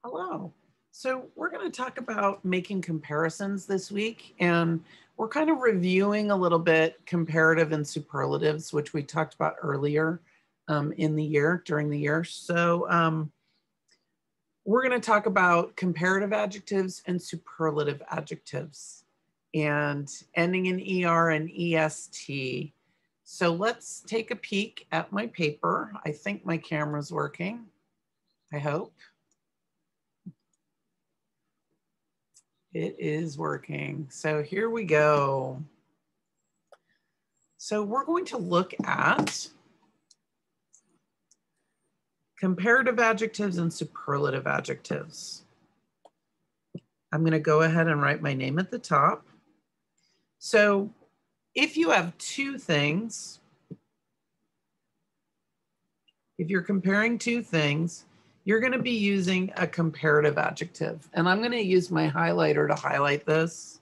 Hello. So we're going to talk about making comparisons this week, and we're kind of reviewing a little bit comparative and superlatives, which we talked about earlier in the year, during the year. So we're going to talk about comparative adjectives and superlative adjectives, and ending in ER and EST. So let's take a peek at my paper. I think my camera's working. I hope. It is working. So here we go. So we're going to look at comparative adjectives and superlative adjectives. I'm going to go ahead and write my name at the top. So if you have two things, if you're comparing two things, you're going to be using a comparative adjective. And I'm going to use my highlighter to highlight this.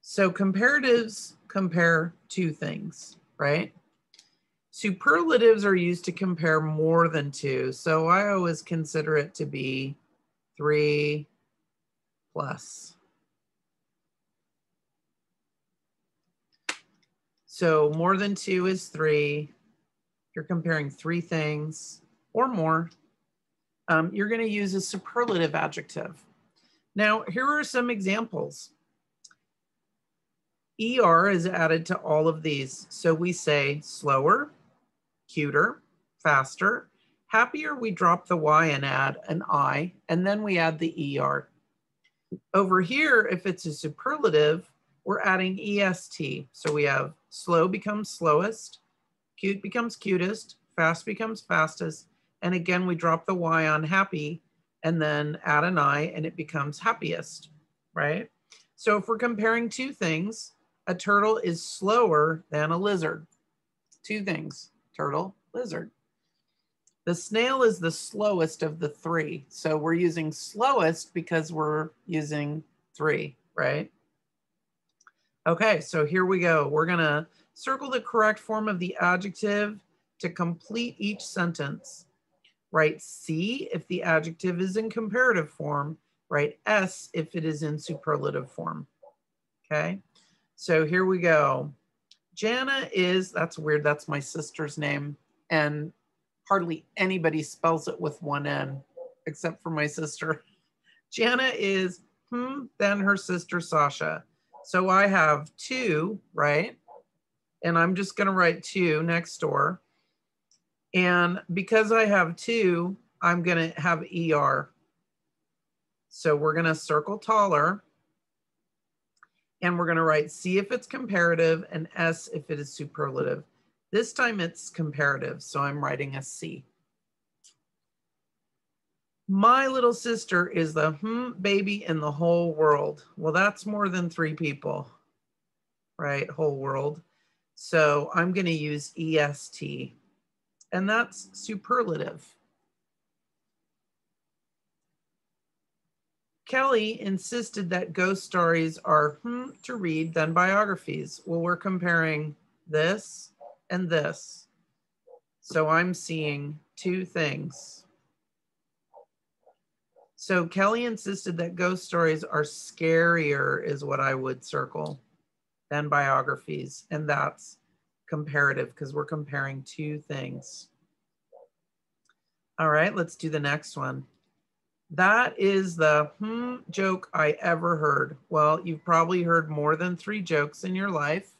So comparatives compare two things, right? Superlatives are used to compare more than two. So I always consider it to be 3 plus. So more than 2 is 3. You're comparing 3 things or more. You're going to use a superlative adjective. Now, here are some examples. ER is added to all of these. So we say slower, cuter, faster. Happier, we drop the Y and add an I, and then we add the ER. Over here, if it's a superlative, we're adding EST. So we have slow becomes slowest, cute becomes cutest, fast becomes fastest, and again, we drop the Y on happy and then add an I and it becomes happiest, right? So if we're comparing two things, a turtle is slower than a lizard. Two things, turtle, lizard. The snail is the slowest of the 3. So we're using slowest because we're using 3, right? Okay, so here we go. We're gonna circle the correct form of the adjective to complete each sentence. Write C if the adjective is in comparative form. Write S if it is in superlative form. Okay, so here we go. Jana is, that's weird, that's my sister's name. And hardly anybody spells it with one N, except for my sister. Jana is then her sister Sasha. So I have 2, right? And I'm just going to write 2 next door. And because I have 2, I'm going to have ER. So we're going to circle taller. And we're going to write C if it's comparative and S if it is superlative. This time it's comparative, so I'm writing a C. My little sister is the baby in the whole world. Well, that's more than 3 people, right? Whole world. So I'm going to use EST, and that's superlative. Kelly insisted that ghost stories are to read than biographies. Well, we're comparing this and this. So I'm seeing 2 things. So Kelly insisted that ghost stories are scarier is what I would circle than biographies. And that's comparative because we're comparing 2 things. All right, let's do the next one. That is the joke I ever heard. Well, you've probably heard more than 3 jokes in your life.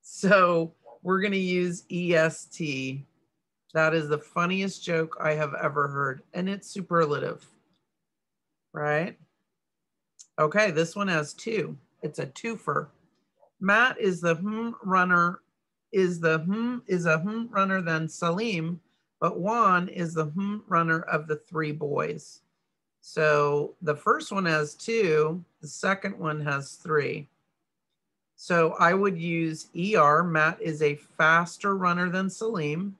So we're going to use EST. That is the funniest joke I have ever heard. And it's superlative, right? Okay, this one has 2. It's a twofer. Matt is the runner, is a runner than Salim, but Juan is the runner of the 3 boys. So the first one has 2, the second one has 3. So I would use ER. Matt is a faster runner than Salim.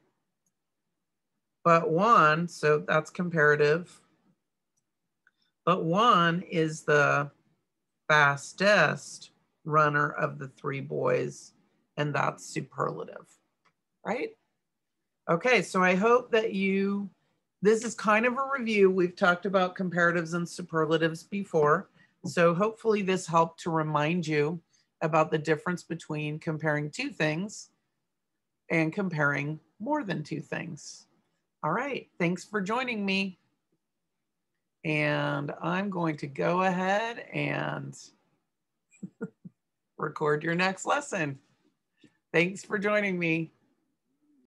But Juan, so that's comparative. But Juan is the fastest runner of the 3 boys, and that's superlative, right? Okay, so I hope that you This is kind of a review. We've talked about comparatives and superlatives before. So hopefully this helped to remind you about the difference between comparing two things and comparing more than two things. All right, thanks for joining me. And I'm going to go ahead and record your next lesson. Thanks for joining me.